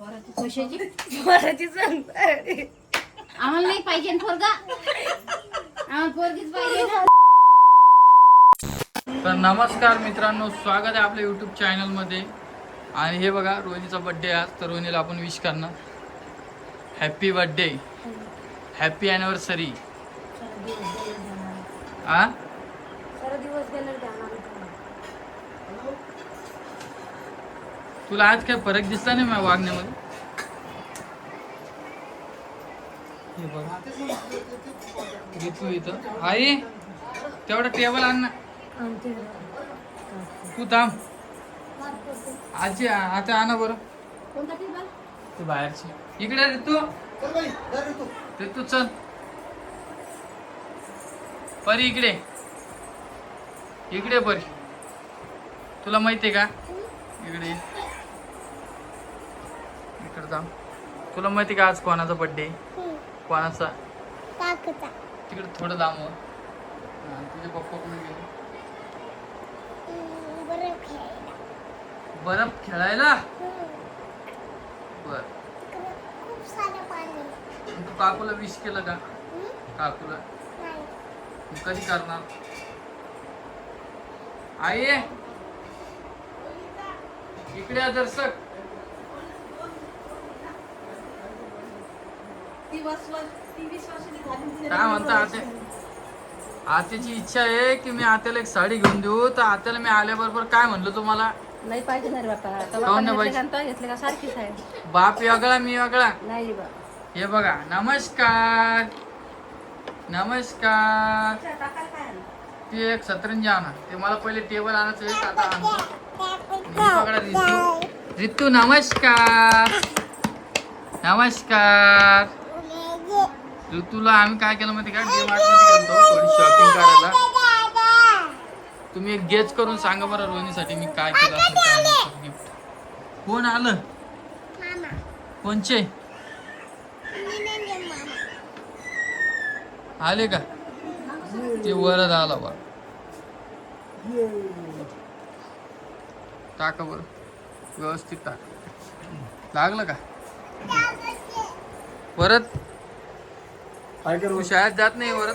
कशाची स्वराची सांगता आम्हाला नाही पाहिजे पोरगा आम्हाला पोरगीच पाहिजे ना. तर नमस्कार मित्रांनो, स्वागत आहे आपल्या यूट्यूब चॅनलमध्ये. आणि हे बघा, रोहिणीचा बड्डे आहे आज, तर रोहिणीला आपण विश करणार. Happy birthday, happy anniversary. आ तुला आज काय फरक दिसला नाही माझ्या वागण्यामध्ये? हे बघ तू इथं आई, तेवढा टेबल आण ना. तू थांब, आजी आता आणा बरं. ते बाहेरची इकडे ऋतू चल. परी इकडे इकडे परी, तुला माहितीये का? इकडे इकडे थांब. तुला माहिती का आज कोणाचा बर्थडे? कोणाचा? तिकडे थोडं लांब हो. तुझे पप्पा कुठे गेले? बर्फ खेळायला. बर, तू काकूला विश केलं का? काकूला कधी करणार? आई इकडे दर्शक. काय म्हणता आते? आत्याची इच्छा आहे की मी आत्याला एक साडी घेऊन देऊ. तर आत्याला मी आल्याबरोबर काय म्हणलं तुम्हाला? नाही पाहिजे ना रे बापा. घेतले का सारखीच आहे. बाप वेगळा मी वेगळा. नाही बा. हे बघा, नमस्कार नमस्कार. ती एक सतरंजी आणा. ते मला पहिले टेबल आणायचं आहे, आता आणतो. रितू नमस्कार नमस्कार. ऋतूला आम्ही काय केलं माहिती का? डी-मार्ट मध्ये गेलो थोडी शॉपिंग करायला. तुम्ही एक गेज करून सांगा बरं रोहिणीसाठी मी काय केलं असेल. काय गिफ्ट कोण आलं? कोणचे आले का? ते वरच आला बा. टाका बरं, व्यवस्थित टाक. लागलं का? परत तू शाळेत जात नाही परत?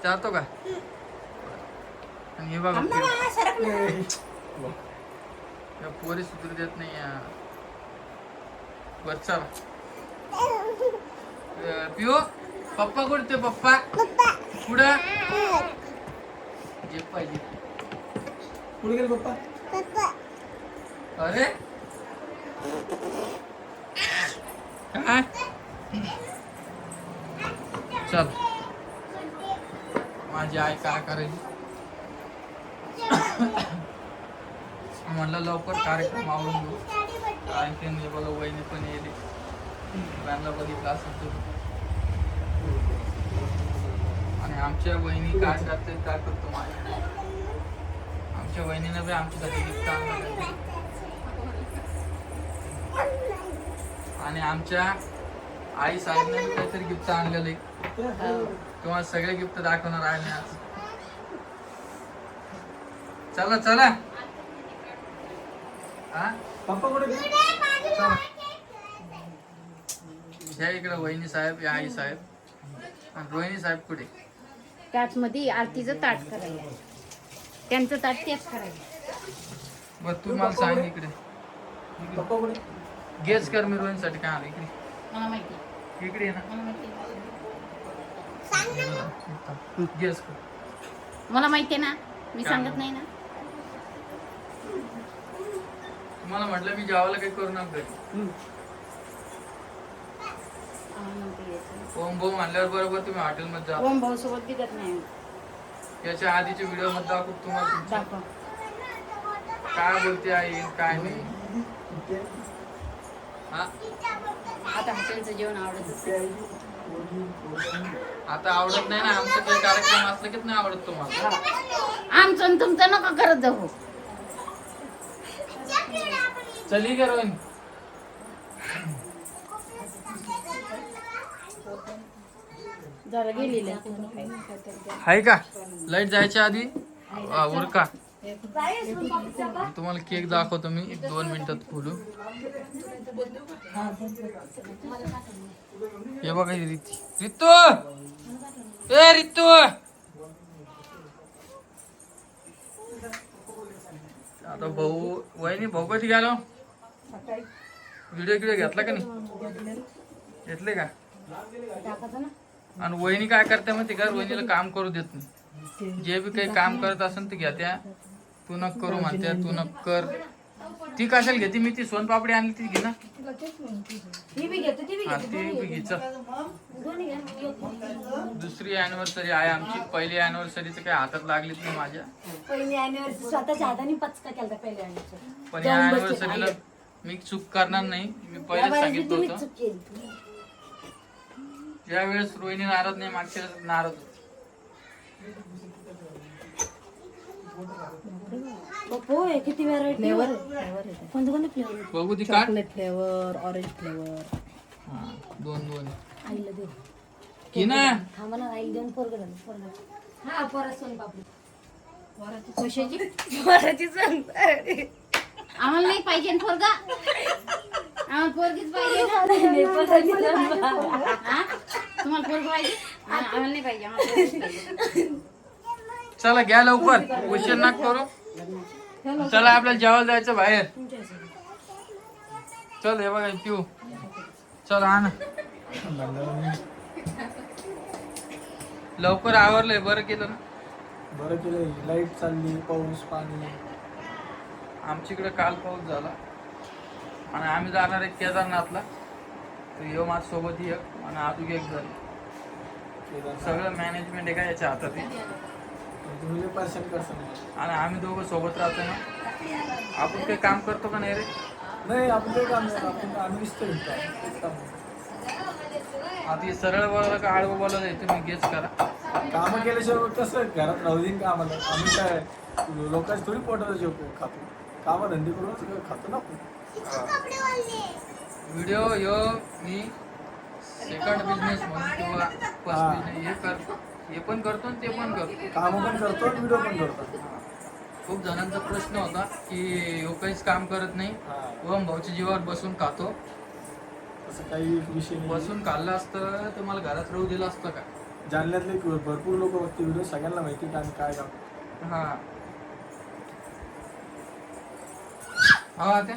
जातो का? आणि हे बघा, पोरी सुधरू देत नाही यार. बर चला. पिओ पप्पा कुठे? पप्पा पुढं जे पाहिजे. कुठे गेले पप्पा? अरे काय? चल, माझी आई काय करेल म्हणलं लवकर कार्यक्रम आवडून घेऊ. आणखीन हे बघा, वहिनी पण येईल. व्हॅनला बघितलं असेल. आणि आमच्या वहिनी काय करते, काय करतो माझ्या आमच्या वहिनीनं बी आमच्यासाठी गिफ्ट आणलं. आणि आमच्या आई साहेबने काहीतरी गिफ्ट आणलेलं आहे. तुम्हाला सगळे गिफ्ट दाखवणार आहे आज. चला चला. हा पप्पा कुठे? ह्या इकडे वहिनी साहेब, या आई साहेब. आणि रोहिणी साहेब कुठे? त्याच मध्ये आरतीचं ताट करायला, त्यांचं ताट तेच करायला. बर तू मला सांग इकडे. गेस कर, मी रोहिणीसाठी काय आलं. इकडे मला माहिती. इकडे ना. मला माहिती. गेस कर. मला माहिती ना, मी सांगत नाही ना. तुम्हाला म्हटलं मी जेवायला काही करू नका. ओम भाऊ म्हणल्यावर बरोबर तुम्ही हॉटेलमध्ये जा. ओम भाऊ सोबत बी देत नाही. याच्या आधीच्या व्हिडिओ मध्ये दाखवू तुम्हाला काय बोलते आई काय नाही. आता हॉटेलचं जेवण आवडत. आता आवडत नाही ना. आमचं काही कार्यक्रम असलं की नाही आवडत तुम्हाला. आमचं आणि तुमचं नका करत जाऊ. चली का रोहिणी? जरा गेलेलं आहे का? लाईट जायच्या आधी उरका. तुम्हाला केक दाखवतो मी 2 मिनिटात बोलू. हे बघा रितू ए रितू आता भाऊ वहिनी भाऊ कधी गेलो व्हिडिओ घेतला का नाही घेतले का आणि वहिनी काय करते माहिती का वहिनीला काम करू देत नाही जे बी काही काम करत असेल ते घ्या त्या तू नक करू म्हणते तू नक कर ती कशाला घेते मी ती सोनपापडी आणली ती घे ना हा ती बी घे चल. दुसरी अॅनिव्हर्सरी आहे आमची पहिली अॅनिव्हर्सरीचं काही हातात लागलीच नाही माझ्या पहिली अॅनिव्हर्सरी स्वतःच्या हाताने पचका केला पहिली अॅनिव्हर्सरी पण या अॅनिव्हर्सरीला मी चूक करणार नाही मी पहिलेच सांगितलं होतं ज्या वेळेस रोहिणी नाराज नाही मागच्या वेळेस नाराज होती. होय किती व्हरायटी फ्लेवर कोणते कोणते फ्लेवर बघू ती काय चॉकलेट फ्लेवर ऑरेंज फ्लेवर हा 2 आईला दे की ना थांबा ना आई देऊन पोरगं हा परत सोनपापडी पोराची सांगताय आम्हाला नाही पाहिजे पोरगा आम्हाला पोरगीच पाहिजे तुम्हाला पोरग पाहिजे आम्हाला नाही पाहिजे आम्हाला पोरगीच पाहिजे. चला घ्या लवकर उशीर नका करू चला आपल्याला जेवायला जायचं बाहेर चल हे बघा पिऊ चल आण लवकर आवरलंय बरं केलं ना बरं केलं लाईट चालली पाऊस पाणी आमच्याकडे काल पाऊस झाला आणि आम्ही जाणार आहे केदारनाथला तर यो माझ्या सोबत एक आणि अजून एक जण सगळं मॅनेजमेंट आहे का याच्या हातात आहे. तुम्ही लय परेशान करता आणि आम्ही दोघं सोबत राहतो ना आपण काही काम करतो का नाही रे नाही आपण काही काम नाही आपण आम्ही नुसतं घेतो आता हे सरळ बोलायला का आडवं बोलायला आहे तुम्ही गेस करा कामं केल्याशिवाय कसं घरात राहू देईन का आम्हाला आम्ही काय लोकांची थोडी पोटाला जेवतो खातो कामं धंदे करूनच खातो ना आपण व्हिडिओ यो मी सेकंड बिझनेस म्हणून किंवा फर्स्ट बिझनेस हे पण करतो आणि ते पण करतो कामं पण करतो व्हिडिओ पण करतो खूप जणांचा प्रश्न होता की ह्यो काहीच काम करत नाही ओम भाऊच्या जीवावर बसून खातो असं काही विषय नाही बसून खाल्लं असतं तर मला घरात राहू दिलं असतं का जालन्यातले भरपूर लोक बघते व्हिडिओ सगळ्यांना माहिती की आम्ही काय काम हा हा त्या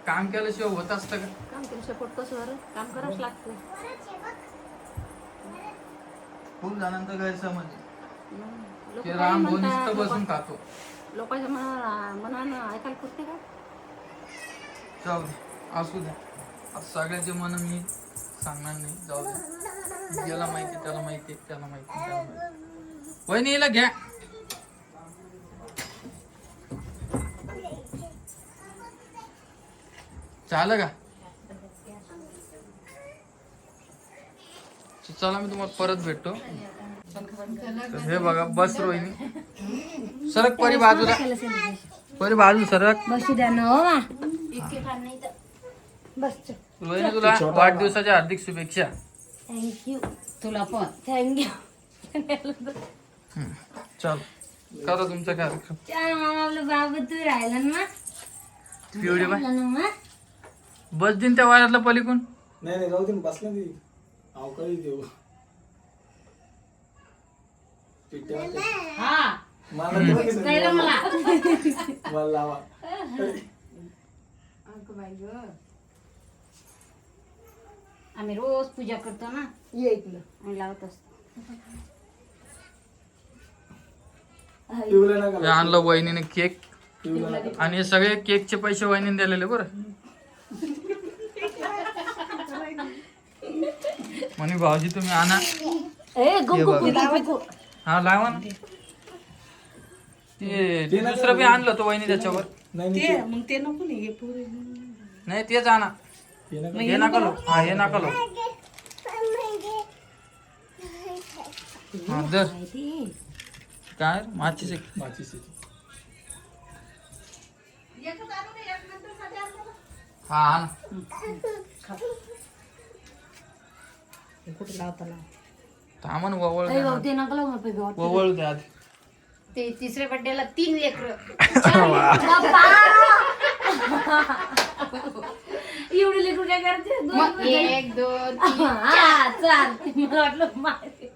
काम केल्याशिवाय होत असतं का काम केलं सपोर्ट कसं काम करावंच लागतं खूप जणांचा गैरसमज की राम भाऊ नुसतं बसून खातो लोकांच्या मनानं ऐकायला पुरते का जाऊ दे असू द्या आता सगळ्याचे मन मी सांगणार नाही जाऊ दे ज्याला माहिती त्याला माहिती त्याला माहिती त्याला माहिती वहिनी हिला घ्या चालेल का चला मी तुम्हाला परत भेटतो तर हे बघा बस रोहिणी सरक परी बाजूला परी बाजू सरक बसू द्या ना हो बस रोहिणी तुला वाढदिवसाच्या हार्दिक शुभेच्छा थँक्यू तुला पण थँक्यू चल करा तुमचा कार्यक्रम छान मामा आपलं बाबा तू राहिला ना पिवडी बाय ना मग बस दिन त्या वाऱ्यातला पलीकडून नाही नाही जाऊ दे बसला ती अवकाळी देऊ हा मला दिलं की नाही? कळलं मला मला लावा आम्ही रोज पूजा करतो ना ये इकडं आणि लावत असतो पिवलं नका हे आणलं वहिनीने केक पिवलं नका आणि हे सगळे केकचे पैसे वहिनीने दिलेले बरं म्हणे भाऊजी तुम्ही आणा ए हे गुंकू बघा. हा लावा ना ते दुसरं बी आणलं तो वहिनी त्याच्यावर नाही नाही मग ते नको नाही हे पुरे नाही तेच आणा ते नका. हे नका लो हा हे नका लो हा दर काय माचीच एक माचीस आहे. हा आण. कुठे लावता लाव थांबा ना ववळ ए द्या भाऊ ना. ते नका लावू मला ववळ द्या आधी ते तिसऱ्या बड्डेला 3 लेकरं. एवढे लेकरू काय करते? मग 1 2 3 हा, चाल. मला वाटलं माहिती.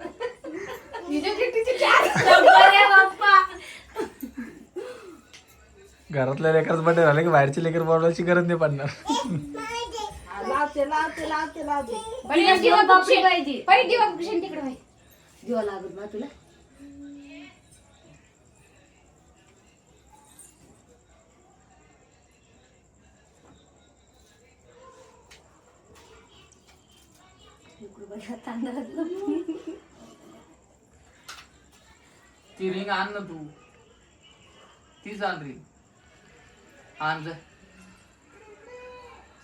तिच्या किट्टीचे 4. अरे बाप्पा. घरातल्या लेकरच बर्थडे झाले की बाहेरचे लेकर बोलवायची गरज नाही पडणार. पहिले दिवा बक्षी पाहिजे. पहिले दिवा बक्षी तिकडे पाहिजे. दिवा लागत ना तुला? ती रिंग आण ना तू. तीच आण रिंग. आण जा.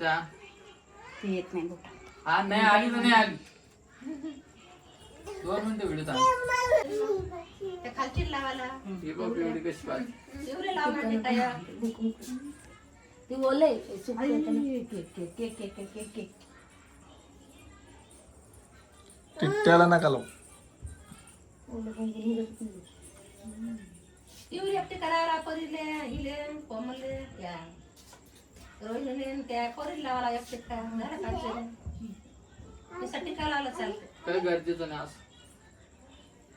जा. ते येत नाही बोटा. आण. नाही आली तर नाही आली. 2 मिनिटं व्हिडिओ चालू. त्या खालची लावायला. ही बघ एवढी कशी पाहिजे. एवढे लावणार ते तयार. ती बोलले केक. टिट्ट्याला नका लावू. एवढी एकटी करायला परीले हिले कोमलले त्या रोहिणीने त्या परीला लावायला एकटी का घरा काढले. त्यासाठी काय लावलं चालतं. काय गरजेचं नाही असं.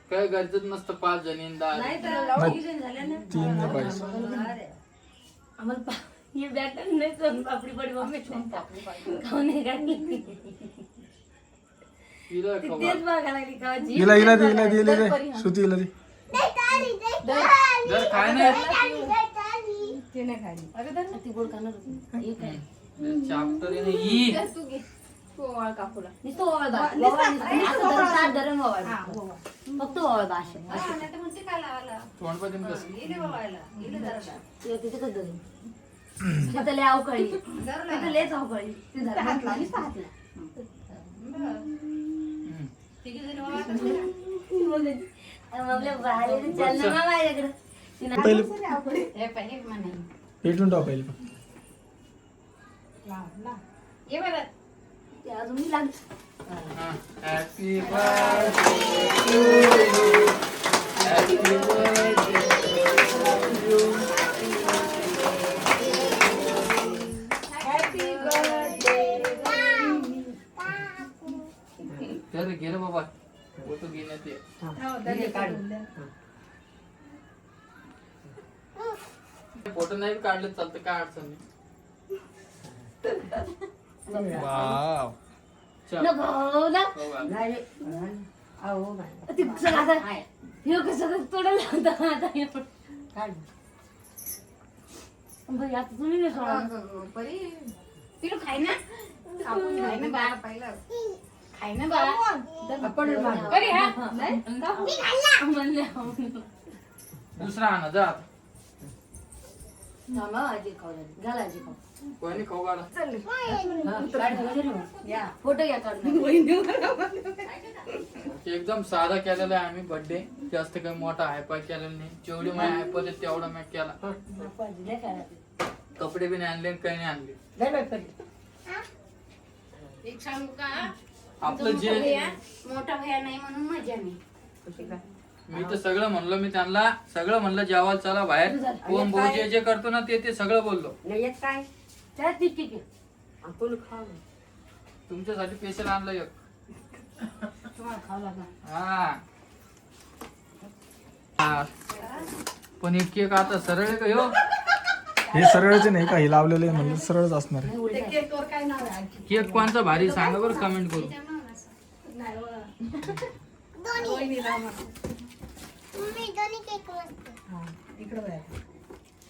काय गरजेचं नसतं 5 जणी 10 नाही तर डिझाईन झाल्या ना. 3 नाही पाहिजे. अरे आम्हाला हे बॅटर नाही सोन पापडी पडी मम्मी सोन पापडी खाऊन नाही काढली. हिला ती खवा. तेच बघायला लागली का जी हिला दे श्रुती हिला दे. जर काय नाही ते नाही खाली. अगं ती गोड खाणार होती. हे काय? चाप्टर आहे ना ही. तू घे. तू ओवाळ काकूला. नुसतं ओवाळ बा. ओवाळ असं धरून सात धरून ओवाळ बा. फक्त ओवाळ बा असे. नाही तर म्हणते काय लावायला. तोंड पण कसं. गेले ओवाळायला. गेले जरा. ते तिथे कसं धरून. तिथं लय अवकाळी. तिथं लयच अवकाळी. ते धरून हातला. नुसतं हातला. तिघी जणी ओवाळतात. आपल्या बाहेर चाललं ना माझ्याकडे. तिनं पहिले हे पाहिजे म्हणे. पेटून टाक पहिले. ये बरं. ते अजून मी लागत. Happy birthday to you. Happy birthday to you. Happy birthday. तर गेलं बाबा. फोटो घेण्यात ये. फोटो नाही काढलं चालतं काय अडचण नाही. वाव. चल. नको ना. हो का? ते कसं आता हे कसं तोडायला होतं आता हे पण. बरं, आता तुम्ही नाही सोडा. परी तिला खाय ना. आपण खाय ना बा. खाय ना बा. परी हा. म्हणले दुसरा आणा जा. थांबा आजी खाऊ घाला आजी खाऊ. कोणी खाऊ काढा. फोटो घ्या काढून. एकदम साधा केलेला आहे आम्ही बर्थडे. जास्त काही मोठा हायपाय केलेला नाही. जेवढी माझ्या हायपाय तेवढा मी केला. कपडे बी नाही आणले आणि काही नाही आणले. एक सांगू का. आपलं जे मोठा भया नाही म्हणून मजा नाही. मी तर सगळं म्हणलो. मी त्यांना सगळं म्हणलं जेवायला चला बाहेर. कोण भाऊ जे जे करतो ना ते सगळं बोललो. काय त्यात ठीक आहे आपण खाऊ. तुमच्यासाठी स्पेशल आणलं एक. तुम्हाला खाऊ लागला. हा. पण एक केक आता सरळ आहे का ह्यो? हे सरळच नाही का? हे लावलेलं आहे म्हणजे सरळच असणार आहे. केकवर काय नाव आहे. केक कोणता भारी सांगा बरं कमेंट करून.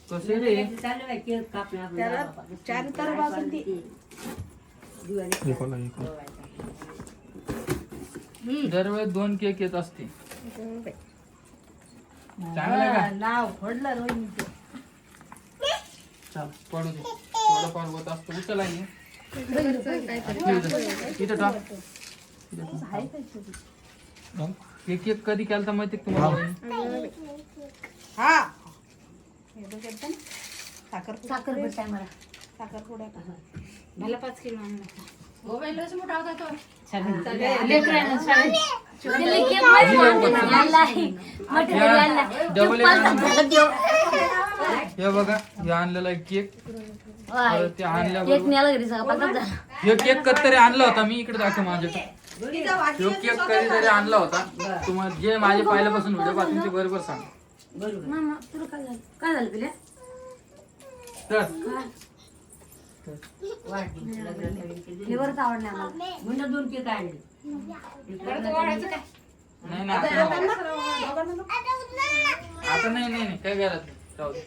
कसे रे चालू आहे केक कापणे. चार तर बाजून ती. हे खोला, हे खोला. दरवेळेस 2 केक येत असते. चांगलं का? नाव फोडलं रोहिणी. चल पडू दे. थोडंफार होत असतो. उचल आहे इथं टाक. हे केक कधी केलता माहिती का तुम्हाला? हा. साखर भेटताय मला. साखरपुडा मला 5 किलो आणला. मोबाईलच मोठा होता तो. लेकरांना शाळेत. त्याला केक माहिती आहे, आणला आहे. मोठ्या घरी आणला. डबल तो पालथं झालं त्यो. हे बघा हे आणलेला आहे केक. वाय. परत ते आणल्यावर केक न्यायला घरी सगळा पालथं झाला. हे केक कधीतरी आणला होता मी इकडे दाखव माझ्याकडे. हे केक कधीतरी आणला होता. तुम्हाला जे माझे पहिल्यापासून व्हिडिओ पाहतील ते बरोबर सांग. मामा तुला काय झालं? काय झालं पिल्या? तर फ्लेवरच आवडला आम्हाला. परत वाढायचं काय? नाही नाही आता नाही. आता नाही नाही नाही, काय गरज नाही. जाऊ दे.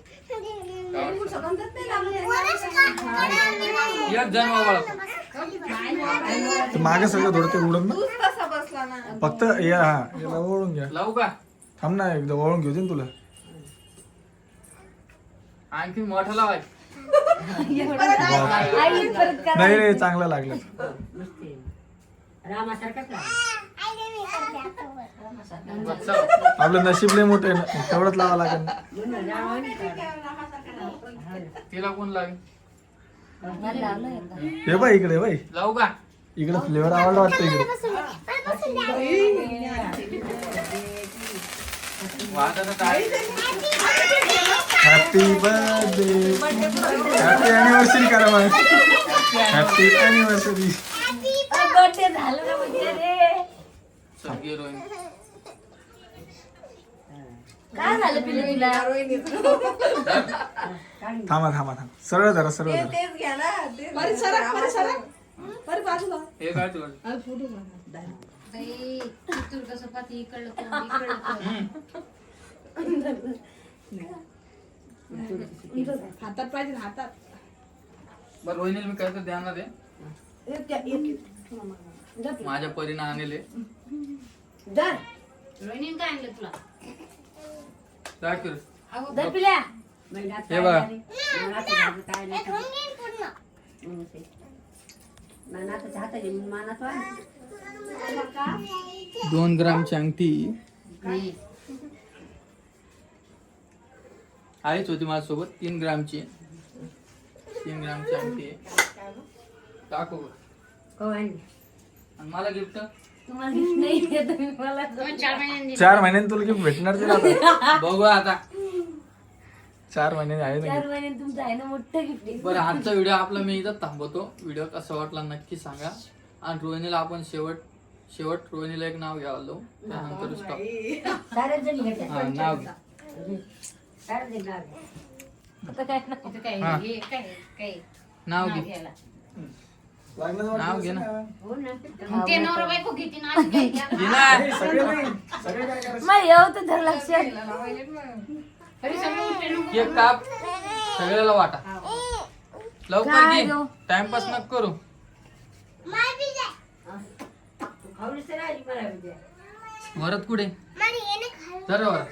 सुगंधच नाही लागलं. एक जण वावळा. मागे सगळं थोडं ते उडून ना तूच तसा बसला ना. फक्त याला ओळून घ्या. लावू का? थांब ना एकदा ओळून घेऊ दे ना तुला. आणखी मोठा लावाय. आई परत करा. नाही रे चांगला लागलं. आपलं नशीब लय मोठं आहे ना, तेवढंच लावा लागेल ना. तिला कोण लागेल? मला लावलं एकदा. हे बाई इकडे बाई लावू का? इकडे फ्लेवर आवडला वाटतं इकडे. वाजत आहे. हॅपी बर्थडे हॅपी अॅनिव्हर्सरी करा मग. Happy anniversary. बर्थडे झालं ना म्हणजे रे. सगळी रोहिणी. काय झालं पिल्या तुला? थांबा थांबा थांबा सरळ धरा सरळ धरा. तेच घ्या ना. तेच हे काय तुला? बाई, तू कसं पाहती इकडलं तोंड, इकडलं तोंड. हातात पाहिजे ना, हातात. बरं रोहिणीला मी काय तर देणार आहे. माझ्या परीने आणले. रोहिणीने काय आणलं तुला? दाखव. धर पिल्या. हे बघा दोन ग्रामची अंगठी आलीच होती माझ्यासोबत. 3 ग्रामची अंगठी आहे. दाखव. आणि मला गिफ्ट तुम्हाला गिफ्ट नाही देत मी मला. 4 महिन्यांनी तुला गिफ्ट भेटणार तुला आता. बघू आता. 4 महिन्यांनी आहे ना 4 महिन्यात तुमचं आहे ना मोठं गिफ्ट आहे. बरं आजचा व्हिडिओ आपला मी इथं थांबवतो. व्हिडिओ कसा वाटला नक्की सांगा. आणि रोहिणीला आपण शेवट रोहिणीला एक नाव घ्यावं लावू. त्यानंतर स्टॉप. साऱ्याच जणी घेतल्या. हा नाव घे. साऱ्याच जणी नाव घ्या. आता काय ना इथं काय हा. हे काय नाव घे. घ्यायला. नाव घे ना. हो ना. ते नवरा बायको घेते ना, आम्ही काय घ्यायला? घे ना. सगळे नाही सगळे काय करायचं. मग येऊ तर धर लक्षात. तरी सगळं उलटे नको. केक काप. सगळ्याला वाटा. लवकर काय घे. गं? टाइमपास नको करू. वरत कुठे? तर वर.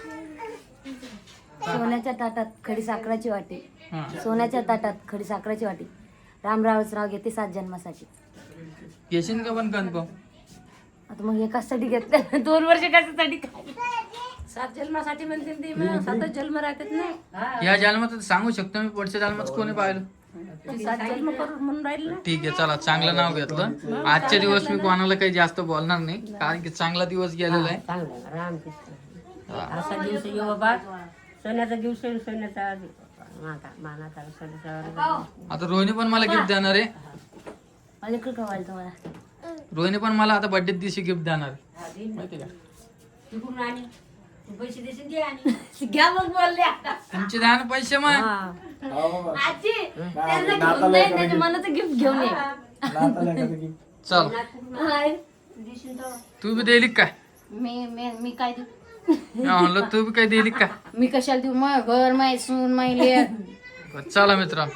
सोन्याच्या ताटात खडी साखराची वाटी. हा. सोन्याच्या ताटात खडी साखराची वाटी. रामरावच राव घेते 7 जन्मासाठी. घेशील का पण कन्फर्म? आता मग एकासाठी घेतलं 2 वर्ष कशासाठी काय? 7 जन्मासाठी म्हणते ते, मग 7च जन्म राहतात ना. या जन्मात सांगू शकतो मी. पुढच्या जन्मात कोणी पाहिलं? ते 7 जन्म करून म्हणून राहिले ना. ठीक आहे चला. चांगलं नाव घेतलं. आजच्या दिवस मी कोणाला काही जास्त बोलणार नाही, कारण की चांगला दिवस गेलेला आहे. असा दिवस येऊ बाबा. सोन्याचा दिवस आहे, सोन्याचा मानाचा सोन्याचा. आता रोहिणी पण मला गिफ्ट देणार आहे. अलीकडे कवायला तुम्हाला. रोहिणी पण मला आता बर्थडे दिवशी गिफ्ट देणार आहे. माहिती का? तिकडून आणि तू पैसे देशील घे आणि घ्या मग बोलले आता. तुमचे द्या ना पैसे मग. हा बाबा. आजी त्यांना घेऊन नाही त्याच्या मनाचं गिफ्ट घेऊन ये. नाताला एखादं gift. चल हाय. तू बी देली काय? मी काय देऊ? म्हणलं तू बी काय देली का? मी कशाला देऊ? मग घर माय सून माय लेक. चला मित्रांनो.